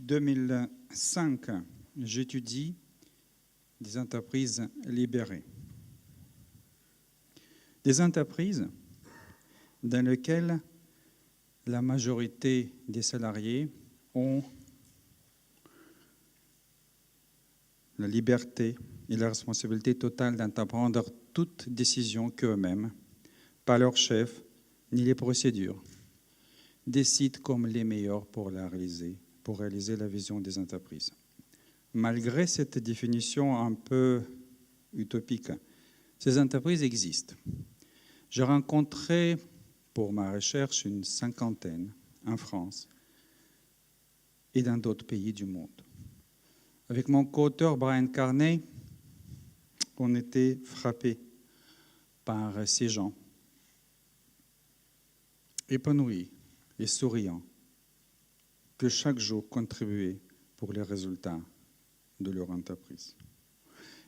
2005, j'étudie des entreprises libérées. Des entreprises dans lesquelles la majorité des salariés ont la liberté et la responsabilité totale d'entreprendre toute décision qu'eux-mêmes, pas leur chef, ni les procédures, décident comme les meilleurs pour réaliser la vision des entreprises. Malgré cette définition un peu utopique, ces entreprises existent. J'ai rencontré pour ma recherche une cinquantaine en France et dans d'autres pays du monde. Avec mon co-auteur Brian Carney, on était frappés par ces gens, épanouis et souriants, que chaque jour contribuaient pour les résultats de leur entreprise.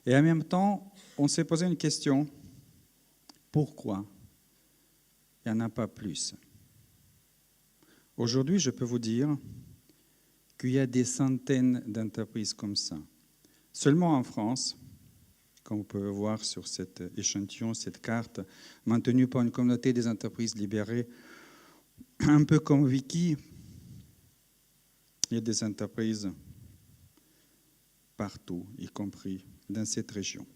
Et en même temps, on s'est posé une question, pourquoi il n'y en a pas plus? Aujourd'hui, je peux vous dire qu'il y a des centaines d'entreprises comme ça. Seulement en France, comme vous pouvez voir sur cet échantillon, cette carte, maintenue par une communauté des entreprises libérées, un peu comme Wiki, il y a des entreprises partout, y compris dans cette région.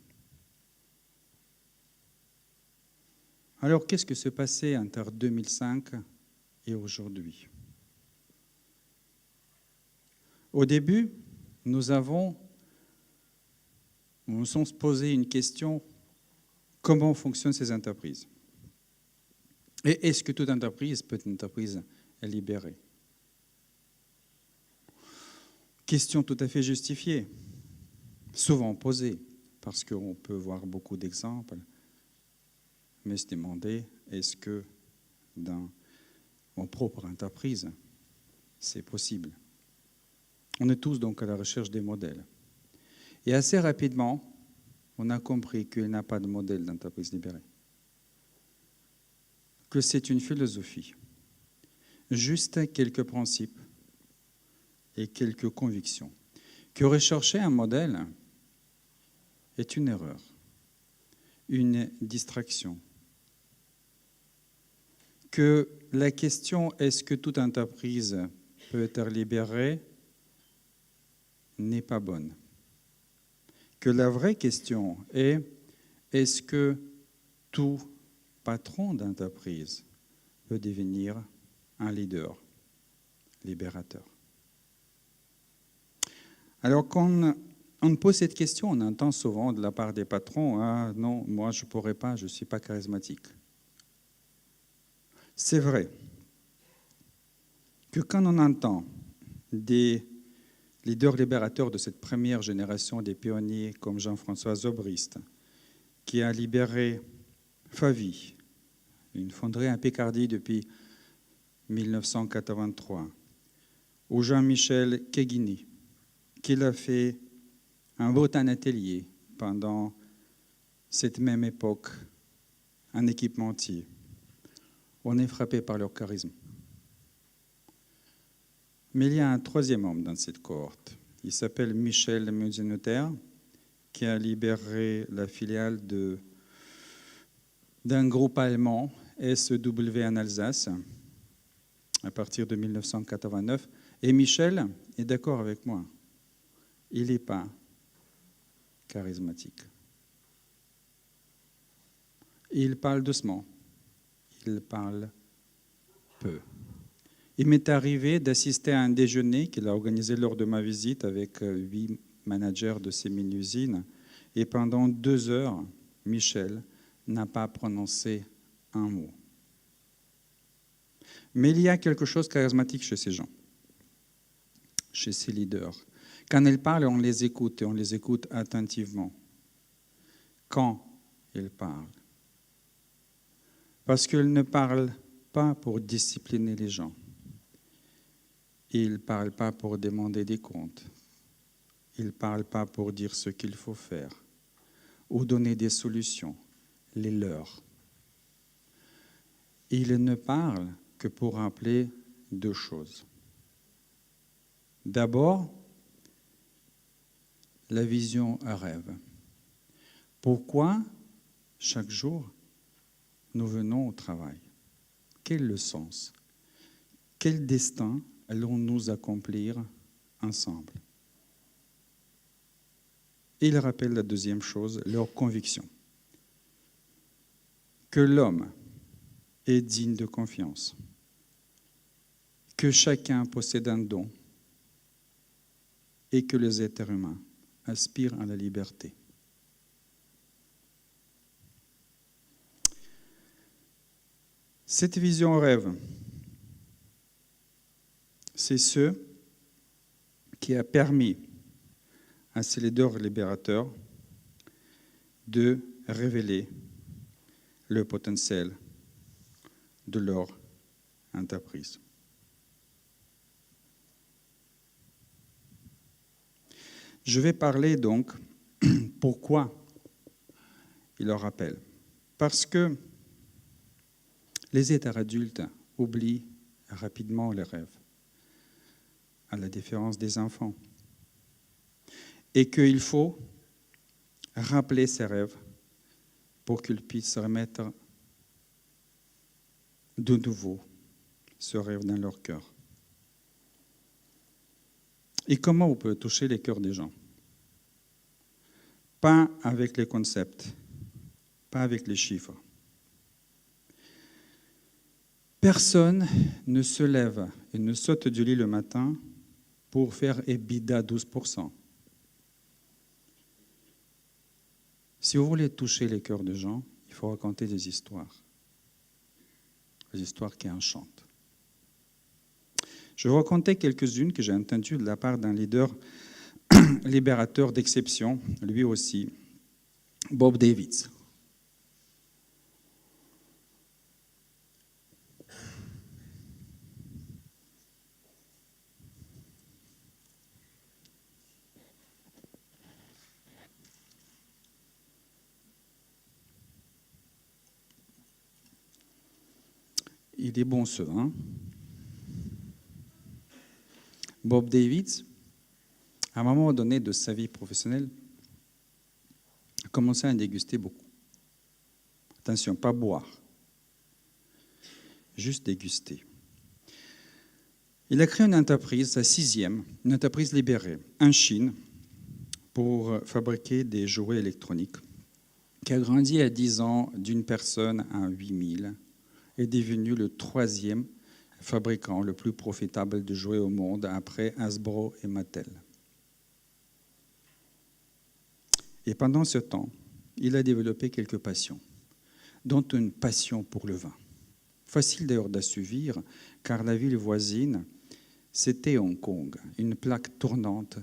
Alors, qu'est-ce qui s'est passé entre 2005 et aujourd'hui? Au début, nous nous sommes posé une question, comment fonctionnent ces entreprises? Et est-ce que toute entreprise peut être une entreprise libérée? Question tout à fait justifiée, souvent posée, parce qu'on peut voir beaucoup d'exemples, mais se demander, est-ce que dans mon propre entreprise, c'est possible? On est tous donc à la recherche des modèles. Et assez rapidement, on a compris qu'il n'y a pas de modèle d'entreprise libérée, que c'est une philosophie, juste quelques principes et quelques convictions, que rechercher un modèle est une erreur, une distraction, que la question est-ce que toute entreprise peut être libérée n'est pas bonne. Que la vraie question est est-ce que tout patron d'entreprise peut devenir un leader libérateur? Alors quand on pose cette question, on entend souvent de la part des patrons « Ah non, moi je ne pourrais pas, je ne suis pas charismatique ». C'est vrai que quand on entend des leaders libérateurs de cette première génération des pionniers comme Jean-François Zobrist, qui a libéré Favy, une fonderie en Picardie depuis 1983, ou Jean-Michel Keguini, qui a fait un Wotan atelier pendant cette même époque, un équipementier. On est frappé par leur charisme. Mais il y a un troisième homme dans cette cohorte. Il s'appelle Michel Musenhoter, qui a libéré la filiale d'un groupe allemand, SEW en Alsace, à partir de 1989. Et Michel est d'accord avec moi. Il n'est pas charismatique. Il parle doucement. Il parle peu. Il m'est arrivé d'assister à un déjeuner qu'il a organisé lors de ma visite avec 8 managers de ces mini-usines. Et pendant 2 heures, Michel n'a pas prononcé un mot. Mais il y a quelque chose de charismatique chez ces gens, chez ces leaders. Quand ils parlent, on les écoute et on les écoute attentivement. Quand ils parlent. Parce qu'ils ne parlent pas pour discipliner les gens. Ils ne parlent pas pour demander des comptes. Ils ne parlent pas pour dire ce qu'il faut faire ou donner des solutions, les leurs. Ils ne parlent que pour rappeler 2 choses. D'abord, la vision à rêve. Pourquoi chaque jour nous venons au travail? Quel est le sens? Quel destin allons-nous accomplir ensemble? Et il rappelle la deuxième chose, leur conviction. Que l'homme est digne de confiance, que chacun possède un don et que les êtres humains aspirent à la liberté. Cette vision rêve, c'est ce qui a permis à ces leaders libérateurs de révéler le potentiel de leur entreprise. Je vais parler donc pourquoi il leur rappelle. Parce que les êtres adultes oublient rapidement les rêves, à la différence des enfants. Et qu'il faut rappeler ces rêves pour qu'ils puissent remettre de nouveau ce rêve dans leur cœur. Et comment on peut toucher les cœurs des gens? Pas avec les concepts, pas avec les chiffres. Personne ne se lève et ne saute du lit le matin pour faire EBITDA 12%. Si vous voulez toucher les cœurs des gens, il faut raconter des histoires qui enchantent. Je vais vous raconter quelques-unes que j'ai entendues de la part d'un leader libérateur d'exception, lui aussi, Bob Davids. Il est bon ce vin. Bob Davids, à un moment donné de sa vie professionnelle, a commencé à déguster beaucoup. Attention, pas boire, juste déguster. Il a créé une entreprise, sa 6e, une entreprise libérée, en Chine, pour fabriquer des jouets électroniques, qui a grandi à 10 ans d'une personne à 8000, est devenu le 3e fabricant le plus profitable de jouets au monde après Hasbro et Mattel. Et pendant ce temps, il a développé quelques passions, dont une passion pour le vin. Facile d'ailleurs d'assouvir, car la ville voisine, c'était Hong Kong, une plaque tournante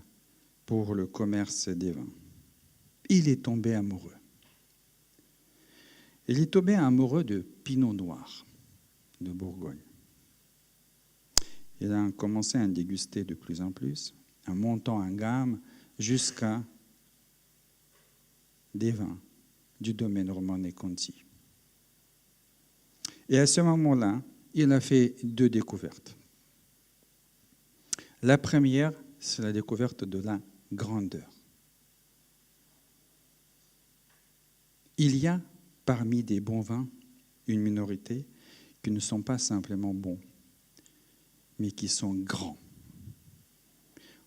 pour le commerce des vins. Il est tombé amoureux. Il est tombé amoureux de Pinot Noir, de Bourgogne. Il a commencé à en déguster de plus en plus, en montant en gamme jusqu'à des vins du domaine Romanée Conti. Et à ce moment-là, il a fait 2 découvertes. La première, c'est la découverte de la grandeur. Il y a parmi des bons vins une minorité qui ne sont pas simplement bons, mais qui sont grands.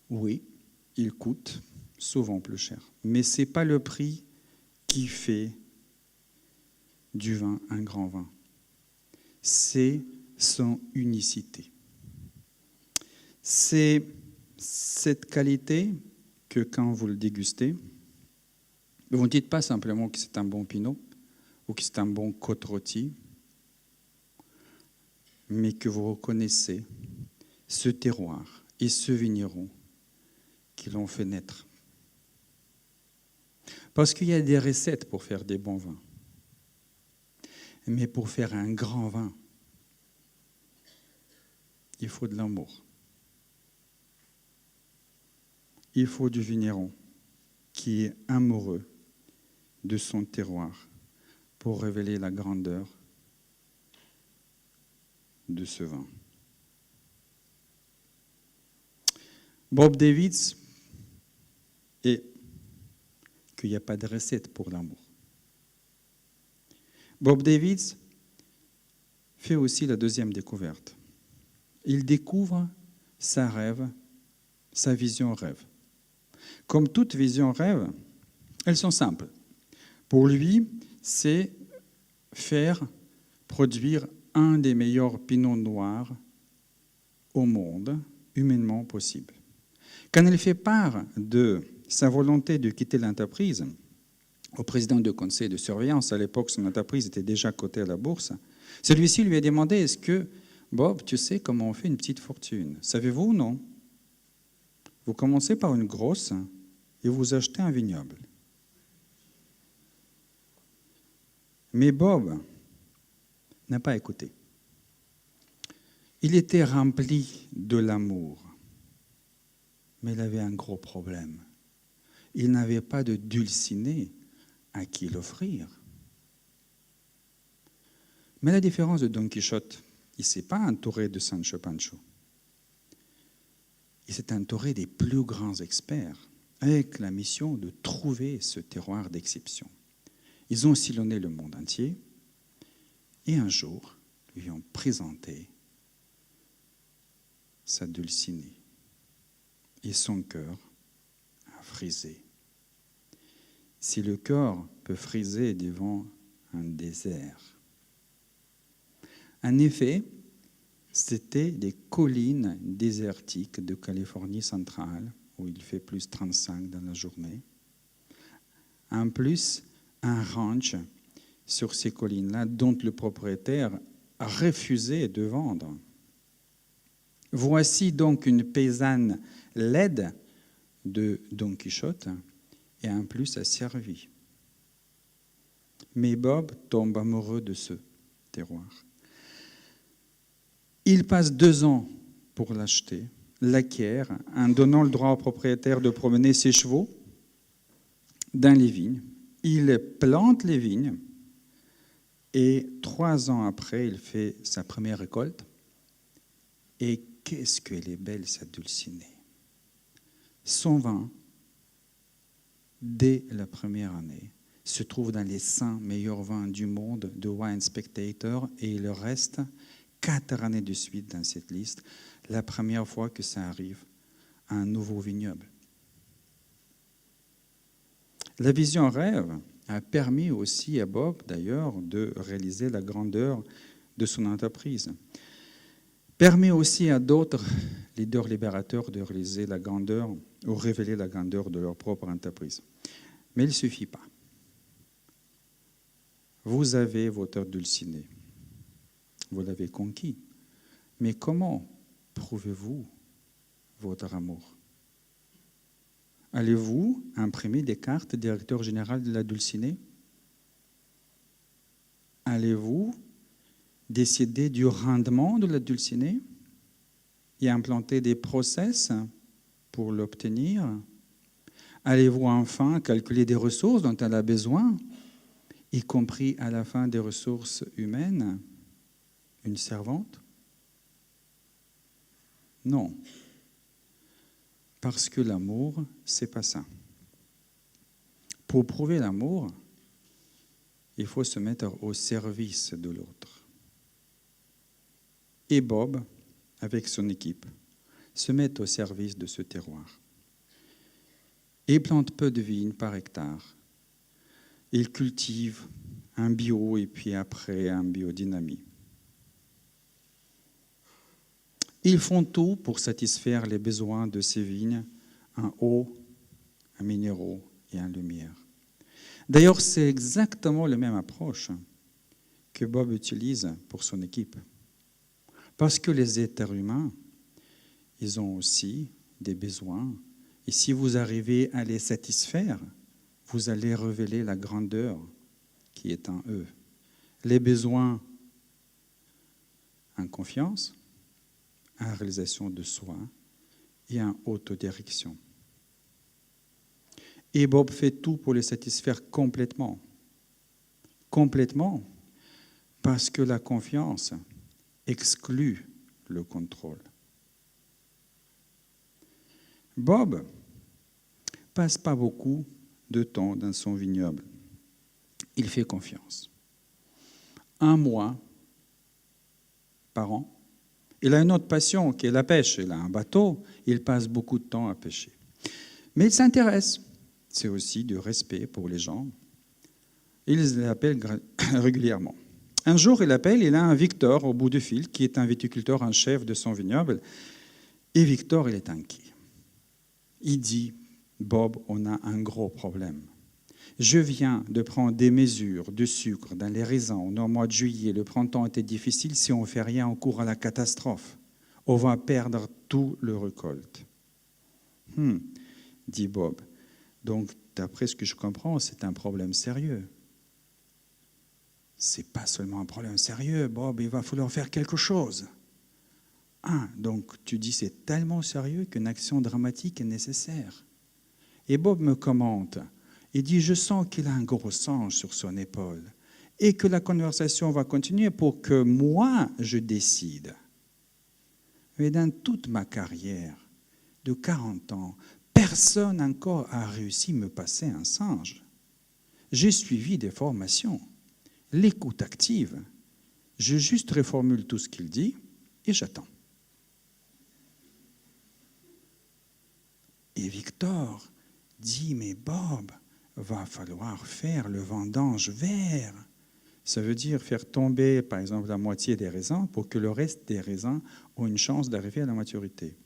Oui, ils coûtent souvent plus cher, mais ce n'est pas le prix qui fait du vin un grand vin. C'est son unicité. C'est cette qualité que quand vous le dégustez, vous ne dites pas simplement que c'est un bon pinot ou que c'est un bon côte-rôtie, mais que vous reconnaissez ce terroir et ce vigneron qui l'ont fait naître. Parce qu'il y a des recettes pour faire des bons vins. Mais pour faire un grand vin, il faut de l'amour. Il faut du vigneron qui est amoureux de son terroir pour révéler la grandeur de ce vin. Bob Davids, et qu'il n'y a pas de recette pour l'amour. Bob Davids fait aussi la deuxième découverte. Il découvre sa rêve, sa vision rêve. Comme toute vision rêve, elles sont simples. Pour lui, c'est faire produire un des meilleurs pinots noirs au monde, humainement possible. Quand il fait part de sa volonté de quitter l'entreprise au président du conseil de surveillance, à l'époque son entreprise était déjà cotée à la bourse, celui-ci lui a demandé, est-ce que, Bob, tu sais comment on fait une petite fortune? Savez-vous ou non? Vous commencez par une grosse et vous achetez un vignoble. Mais Bob n'a pas écouté. Il était rempli de l'amour, mais il avait un gros problème. Il n'avait pas de dulciné à qui l'offrir. Mais la différence de Don Quichotte, il ne s'est pas entouré de Sancho Pancho. Il s'est entouré des plus grands experts, avec la mission de trouver ce terroir d'exception. Ils ont sillonné le monde entier, et un jour, lui ont présenté sa dulcinée. Et son cœur a frisé. Si le cœur peut friser devant un désert. En effet, c'était des collines désertiques de Californie centrale, où il fait plus 35 dans la journée. En plus, un ranch sur ces collines-là, dont le propriétaire a refusé de vendre. Voici donc une paysanne laide de Don Quichotte, et en plus asservie. Mais Bob tombe amoureux de ce terroir. Il passe 2 ans pour l'acheter, l'acquiert, en donnant le droit au propriétaire de promener ses chevaux dans les vignes. Il plante les vignes et 3 ans après, il fait sa première récolte. Et qu'est-ce qu'elle est belle, cette dulcinée! Son vin, dès la première année, se trouve dans les 100 meilleurs vins du monde de Wine Spectator et il reste 4 années de suite dans cette liste, la première fois que ça arrive à un nouveau vignoble. La vision rêve a permis aussi à Bob, d'ailleurs, de réaliser la grandeur de son entreprise. Permet aussi à d'autres leaders libérateurs de réaliser la grandeur ou révéler la grandeur de leur propre entreprise. Mais il ne suffit pas. Vous avez votre dulciné. Vous l'avez conquis. Mais comment prouvez-vous votre amour? Allez-vous imprimer des cartes directeur général de la dulcinée? Allez-vous décider du rendement de la dulcinée et implanter des process pour l'obtenir? Allez-vous enfin calculer des ressources dont elle a besoin, y compris à la fin des ressources humaines, une servante? Non. Parce que l'amour, c'est pas ça. Pour prouver l'amour, il faut se mettre au service de l'autre. Et Bob, avec son équipe, se met au service de ce terroir. Il plante peu de vignes par hectare. Il cultive un bio et puis après un biodynamie. Ils font tout pour satisfaire les besoins de ces vignes en eau, en minéraux et en lumière. D'ailleurs, c'est exactement la même approche que Bob utilise pour son équipe. Parce que les êtres humains, ils ont aussi des besoins. Et si vous arrivez à les satisfaire, vous allez révéler la grandeur qui est en eux. Les besoins en confiance, en réalisation de soi et en autodirection. Et Bob fait tout pour les satisfaire complètement. Complètement, parce que la confiance exclut le contrôle. Bob passe pas beaucoup de temps dans son vignoble. Il fait confiance. 1 mois par an. Il a une autre passion qui est la pêche. Il a un bateau, il passe beaucoup de temps à pêcher. Mais il s'intéresse. C'est aussi du respect pour les gens. Il les appelle régulièrement. Un jour, il a un Victor au bout du fil, qui est un viticulteur en chef de son vignoble. Et Victor, il est inquiet. Il dit, Bob, on a un gros problème. Je viens de prendre des mesures de sucre dans les raisins. On est au mois de juillet, le printemps était difficile. Si on ne fait rien, on court à la catastrophe. On va perdre tout le récolte. Dit Bob. Donc, d'après ce que je comprends, c'est un problème sérieux. C'est pas seulement un problème sérieux, Bob, il va falloir faire quelque chose. Donc tu dis c'est tellement sérieux qu'une action dramatique est nécessaire. Et Bob me commente, il dit je sens qu'il a un gros singe sur son épaule et que la conversation va continuer pour que moi je décide. Mais dans toute ma carrière de 40 ans, personne encore a réussi à me passer un singe. J'ai suivi des formations. L'écoute active. Je juste reformule tout ce qu'il dit et j'attends. Et Victor dit, mais Bob, va falloir faire le vendange vert. Ça veut dire faire tomber, par exemple, la moitié des raisins pour que le reste des raisins ont une chance d'arriver à la maturité.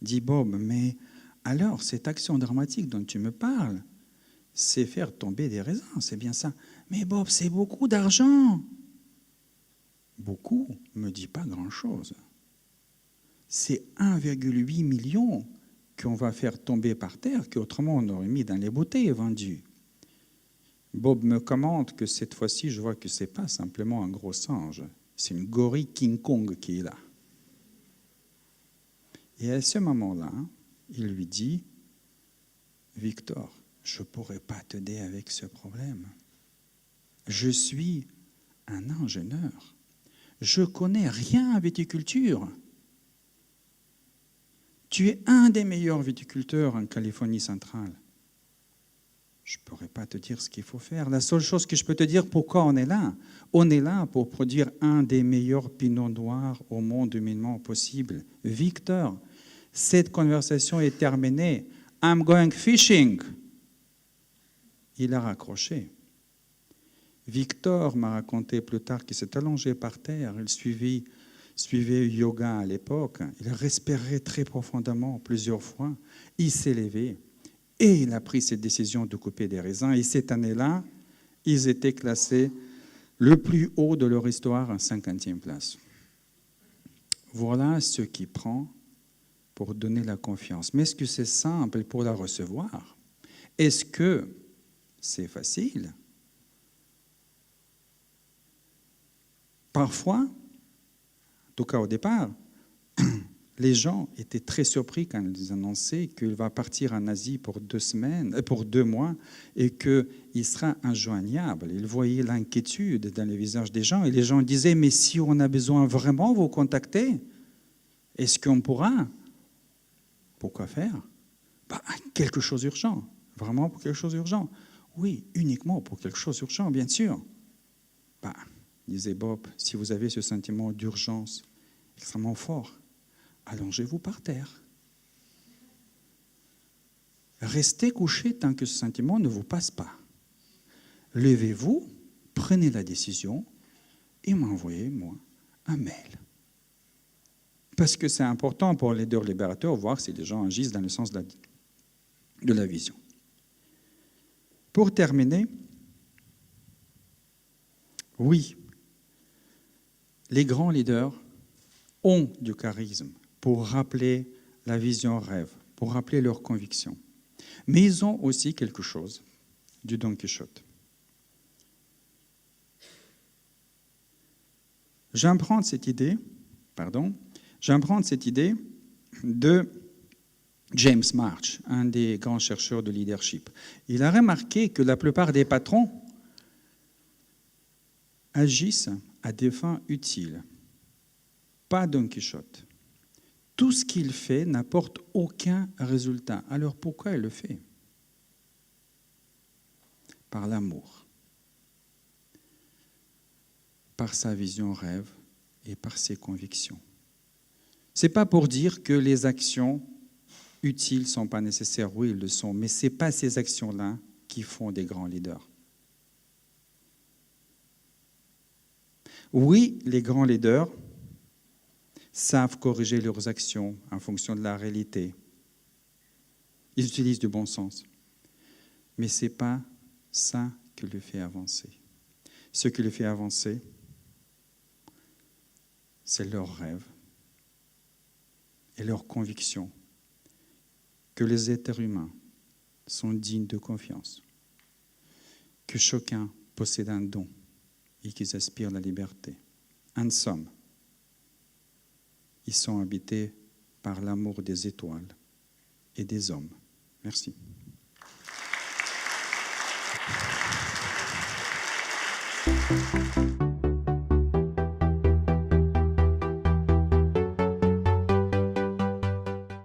Dit Bob, mais alors cette action dramatique dont tu me parles, c'est faire tomber des raisins, c'est bien ça. Mais Bob, c'est beaucoup d'argent. Beaucoup ne me dit pas grand-chose. C'est 1,8 million qu'on va faire tomber par terre, qu'autrement on aurait mis dans les bouteilles et vendues. Bob me commente que cette fois-ci, je vois que ce n'est pas simplement un gros singe, c'est une gorille King Kong qui est là. Et à ce moment-là, il lui dit, Victor, je ne pourrais pas t'aider avec ce problème. Je suis un ingénieur. Je ne connais rien à viticulture. Tu es un des meilleurs viticulteurs en Californie centrale. Je ne pourrais pas te dire ce qu'il faut faire. La seule chose que je peux te dire, pourquoi on est là pour produire un des meilleurs pinots noirs au monde humainement possible. Victor, cette conversation est terminée. I'm going fishing. Il a raccroché. Victor m'a raconté plus tard qu'il s'est allongé par terre. Il suivait yoga à l'époque. Il respirait très profondément plusieurs fois. Il s'est levé et il a pris cette décision de couper des raisins. Et cette année-là, ils étaient classés le plus haut de leur histoire en 50e place. Voilà ce qui prend pour donner la confiance. Mais est-ce que c'est simple pour la recevoir? Est-ce que c'est facile? Parfois, en tout cas au départ, les gens étaient très surpris quand ils annonçaient qu'il va partir en Asie pour 2 mois et qu'il sera injoignable. Ils voyaient l'inquiétude dans les visages des gens et les gens disaient « Mais si on a besoin vraiment de vous contacter, est-ce qu'on pourra ?» Pourquoi faire? Quelque chose d'urgent. Vraiment pour quelque chose d'urgent. Oui, uniquement pour quelque chose d'urgent, bien sûr. Disait Bob, si vous avez ce sentiment d'urgence extrêmement fort, allongez-vous par terre. Restez couché tant que ce sentiment ne vous passe pas. Levez-vous, prenez la décision et m'envoyez-moi un mail. Parce que c'est important pour les leaders libérateurs de voir si les gens agissent dans le sens de la vision. Pour terminer, oui, les grands leaders ont du charisme pour rappeler la vision rêve, pour rappeler leurs convictions. Mais ils ont aussi quelque chose du Don Quichotte. J'emprunte cette idée de James March, un des grands chercheurs de leadership. Il a remarqué que la plupart des patrons agissent à des fins utiles, pas Don Quichotte. tout ce qu'il fait n'apporte aucun résultat. Alors pourquoi il le fait? Par l'amour, par sa vision rêve et par ses convictions. Ce n'est pas pour dire que les actions utiles ne sont pas nécessaires. Oui, ils le sont, mais ce n'est pas ces actions-là qui font des grands leaders. Oui, les grands leaders savent corriger leurs actions en fonction de la réalité. Ils utilisent du bon sens. Mais ce n'est pas ça qui le fait avancer. Ce qui le fait avancer, c'est leur rêve et leur conviction que les êtres humains sont dignes de confiance, que chacun possède un don et qu'ils aspirent à la liberté. En somme, ils sont habités par l'amour des étoiles et des hommes. Merci.